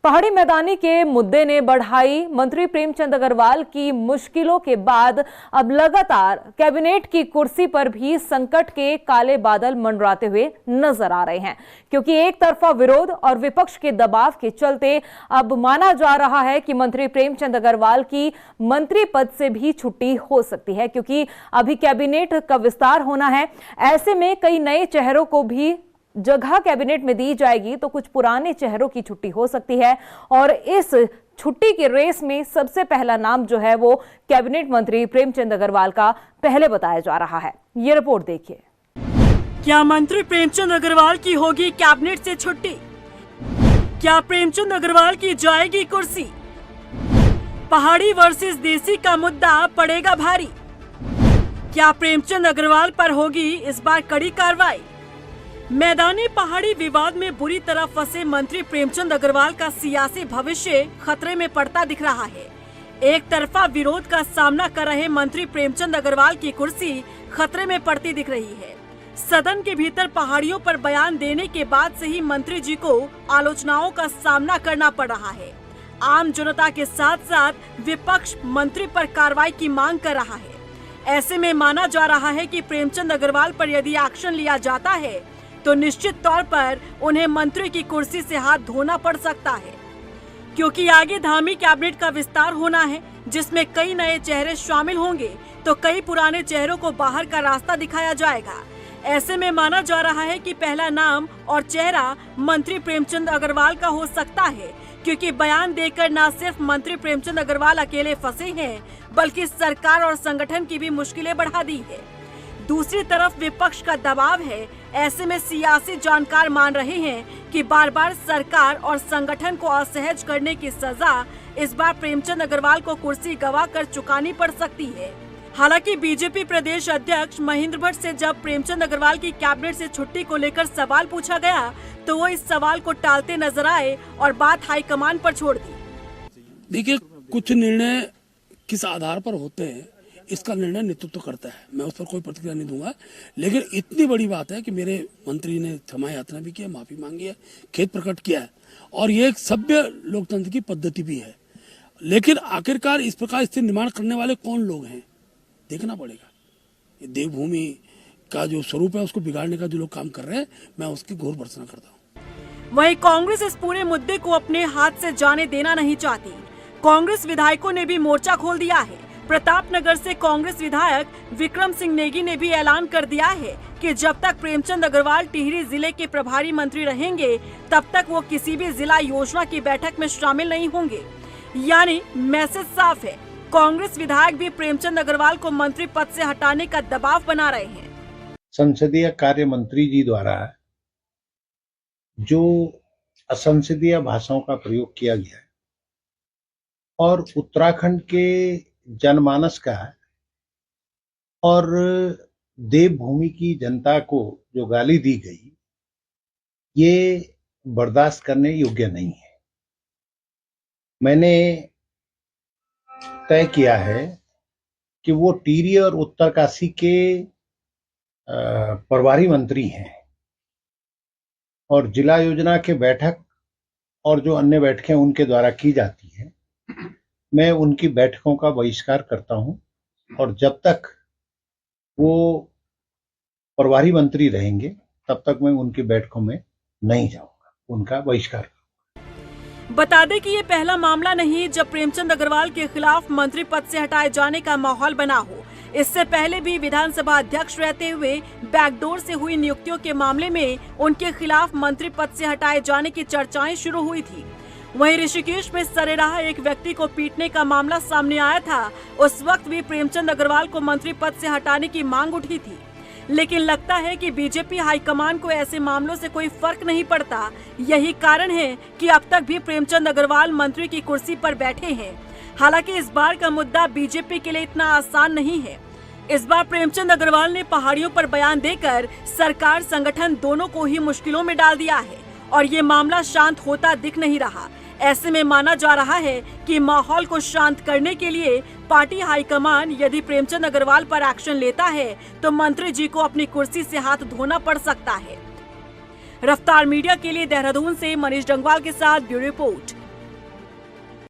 पहाड़ी मैदानी के मुद्दे ने बढ़ाई मंत्री प्रेमचंद अग्रवाल की मुश्किलों के बाद अब लगातार कैबिनेट की कुर्सी पर भी संकट के काले बादल मंडराते हुए नजर आ रहे हैं, क्योंकि एक तरफा विरोध और विपक्ष के दबाव के चलते अब माना जा रहा है कि मंत्री प्रेमचंद अग्रवाल की मंत्री पद से भी छुट्टी हो सकती है, क्योंकि अभी कैबिनेट का विस्तार होना है। ऐसे में कई नए चेहरों को भी जगह कैबिनेट में दी जाएगी, तो कुछ पुराने चेहरों की छुट्टी हो सकती है। और इस छुट्टी की रेस में सबसे पहला नाम जो है वो कैबिनेट मंत्री प्रेमचंद अग्रवाल का पहले बताया जा रहा है। ये रिपोर्ट देखिए। क्या मंत्री प्रेमचंद अग्रवाल की होगी कैबिनेट से छुट्टी? क्या प्रेमचंद अग्रवाल की जाएगी कुर्सी? पहाड़ी वर्सेस देसी का मुद्दा पड़ेगा भारी। क्या प्रेमचंद अग्रवाल पर होगी इस बार कड़ी कार्रवाई? मैदानी पहाड़ी विवाद में बुरी तरह फंसे मंत्री प्रेमचंद अग्रवाल का सियासी भविष्य खतरे में पड़ता दिख रहा है। एक तरफा विरोध का सामना कर रहे मंत्री प्रेमचंद अग्रवाल की कुर्सी खतरे में पड़ती दिख रही है। सदन के भीतर पहाड़ियों पर बयान देने के बाद से ही मंत्री जी को आलोचनाओं का सामना करना पड़ रहा है। आम जनता के साथ साथ विपक्ष मंत्री पर कार्रवाई की मांग कर रहा है। ऐसे में माना जा रहा है कि प्रेमचंद अग्रवाल पर यदि एक्शन लिया जाता है तो निश्चित तौर पर उन्हें मंत्री की कुर्सी से हाथ धोना पड़ सकता है, क्योंकि आगे धामी कैबिनेट का विस्तार होना है, जिसमें कई नए चेहरे शामिल होंगे तो कई पुराने चेहरों को बाहर का रास्ता दिखाया जाएगा। ऐसे में माना जा रहा है कि पहला नाम और चेहरा मंत्री प्रेमचंद अग्रवाल का हो सकता है, क्योंकि बयान देकर न सिर्फ मंत्री प्रेमचंद अग्रवाल अकेले फंसे हैं, बल्कि सरकार और संगठन की भी मुश्किलें बढ़ा दी है। दूसरी तरफ विपक्ष का दबाव है। ऐसे में सियासी जानकार मान रहे हैं कि बार बार सरकार और संगठन को असहज करने की सजा इस बार प्रेमचंद अग्रवाल को कुर्सी गवा कर चुकानी पड़ सकती है। हालांकि बीजेपी प्रदेश अध्यक्ष महेंद्र भट्ट से जब प्रेमचंद अग्रवाल की कैबिनेट से छुट्टी को लेकर सवाल पूछा गया तो वो इस सवाल को टालते नजर आए और बात हाईकमान पर छोड़ दी। देखिए, कुछ निर्णय किस आधार पर होते हैं इसका निर्णय नेतृत्व करता है, मैं उस पर कोई प्रतिक्रिया नहीं दूंगा। लेकिन इतनी बड़ी बात है कि मेरे मंत्री ने क्षमा यात्रा भी किया, माफी मांगी है, खेद प्रकट किया है, और ये एक सभ्य लोकतंत्र की पद्धति भी है। लेकिन आखिरकार इस प्रकार स्थिति निर्माण करने वाले कौन लोग हैं, देखना पड़ेगा। ये देवभूमि का जो स्वरूप है उसको बिगाड़ने का जो लोग काम कर रहे हैं, मैं उसकी घोर भर्त्सना करता हूँ। वहीं कांग्रेस इस पूरे मुद्दे को अपने हाथ से जाने देना नहीं चाहती। कांग्रेस विधायकों ने भी मोर्चा खोल दिया है। प्रतापनगर से कांग्रेस विधायक विक्रम सिंह नेगी ने भी ऐलान कर दिया है कि जब तक प्रेमचंद अग्रवाल टिहरी जिले के प्रभारी मंत्री रहेंगे तब तक वो किसी भी जिला योजना की बैठक में शामिल नहीं होंगे। यानी मैसेज साफ है, कांग्रेस विधायक भी प्रेमचंद अग्रवाल को मंत्री पद से हटाने का दबाव बना रहे हैं। संसदीय कार्य मंत्री जी द्वारा जो असंसदीय भाषाओं का प्रयोग किया गया है और उत्तराखंड के जनमानस का और देवभूमि की जनता को जो गाली दी गई, ये बर्दाश्त करने योग्य नहीं है। मैंने तय किया है कि वो टिहरी और उत्तरकाशी के प्रभारी मंत्री हैं और जिला योजना के बैठक और जो अन्य बैठकें उनके द्वारा की जाती है, मैं उनकी बैठकों का बहिष्कार करता हूं और जब तक वो प्रभारी मंत्री रहेंगे तब तक मैं उनकी बैठकों में नहीं जाऊंगा, उनका बहिष्कार करूंगा। बता दें कि ये पहला मामला नहीं जब प्रेमचंद अग्रवाल के खिलाफ मंत्री पद से हटाए जाने का माहौल बना हो। इससे पहले भी विधानसभा अध्यक्ष रहते हुए बैकडोर से हुई नियुक्तियों के मामले में उनके खिलाफ मंत्री पद से हटाए जाने की चर्चाएं शुरू हुई थी। वहीं ऋषिकेश में सरेराह एक व्यक्ति को पीटने का मामला सामने आया था। उस वक्त भी प्रेमचंद अग्रवाल को मंत्री पद से हटाने की मांग उठी थी, लेकिन लगता है कि बीजेपी हाईकमान को ऐसे मामलों से कोई फर्क नहीं पड़ता। यही कारण है कि अब तक भी प्रेमचंद अग्रवाल मंत्री की कुर्सी पर बैठे हैं। हालांकि इस बार का मुद्दा बीजेपी के लिए इतना आसान नहीं है। इस बार प्रेमचंद अग्रवाल ने पहाड़ियों पर बयान देकर सरकार संगठन दोनों को ही मुश्किलों में डाल दिया है और ये मामला शांत होता दिख नहीं रहा। ऐसे में माना जा रहा है कि माहौल को शांत करने के लिए पार्टी हाईकमान यदि प्रेमचंद अग्रवाल पर एक्शन लेता है तो मंत्री जी को अपनी कुर्सी से हाथ धोना पड़ सकता है। रफ्तार मीडिया के लिए देहरादून से मनीष डंगवाल के साथ ब्यूरो रिपोर्ट।